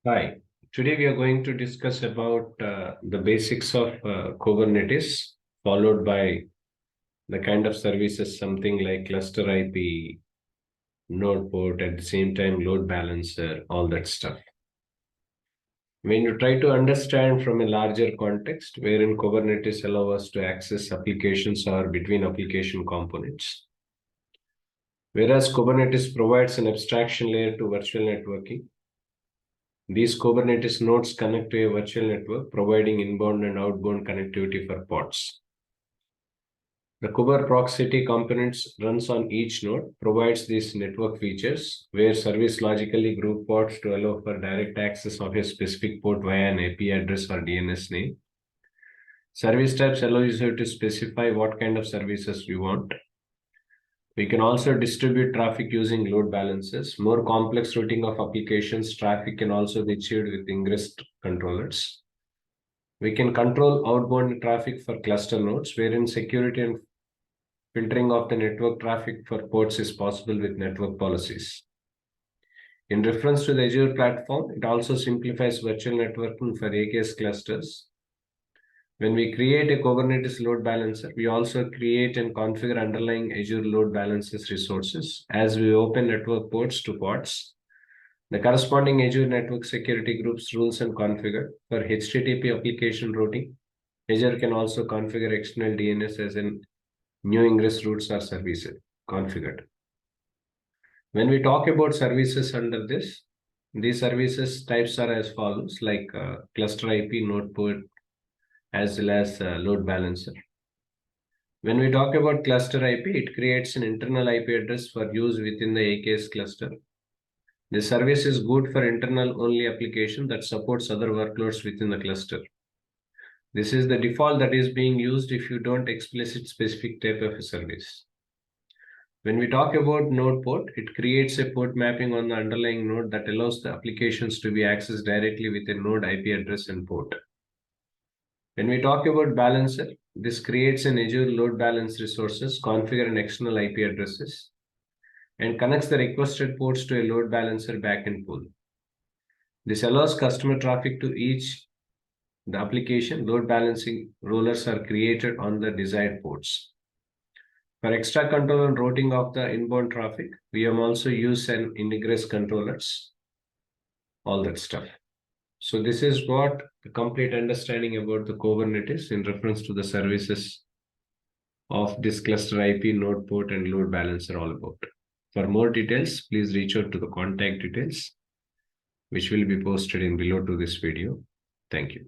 Hi, today we are going to discuss about the basics of Kubernetes, followed by the kind of services, something like cluster IP, node port, at the same time load balancer, all that stuff. When you try to understand from a larger context, wherein Kubernetes allows us to access applications or between application components, whereas Kubernetes provides an abstraction layer to virtual networking. These Kubernetes nodes connect to a virtual network, providing inbound and outbound connectivity for pods. The Kuber proximity components runs on each node, provides these network features, where service logically group pods to allow for direct access of a specific port via an IP address or DNS name. Service types allows you to specify what kind of services we want. We can also distribute traffic using load balancers. More complex routing of applications, traffic can also be achieved with ingress controllers. We can control outbound traffic for cluster nodes, wherein security and filtering of the network traffic for ports is possible with network policies. In reference to the Azure platform, it also simplifies virtual networking for AKS clusters. When we create a Kubernetes load balancer, we also create and configure underlying Azure load balancers resources as we open network ports to pods. The corresponding Azure network security groups rules and configure. For HTTP application routing, Azure can also configure external DNS as in new ingress routes are services configured. When we talk about services under this, these services types are as follows, like cluster IP, node port, as well as load balancer. When we talk about cluster IP, it creates an internal IP address for use within the AKS cluster. The service is good for internal only application that supports other workloads within the cluster. This is the default that is being used if you don't explicit specific type of a service. When we talk about node port, it creates a port mapping on the underlying node that allows the applications to be accessed directly with a node IP address and port. When we talk about balancer, this creates an Azure load balance resources, configure an external IP addresses, and connects the requested ports to a load balancer backend pool. This allows customer traffic to the application. Load balancing rollers are created on the desired ports. For extra control and routing of the inbound traffic, we have also used an ingress controllers, all that stuff. So this is what the complete understanding about the Kubernetes in reference to the services of this cluster IP, node port, and load balancer all about. For more details, please reach out to the contact details, which will be posted in below to this video. Thank you.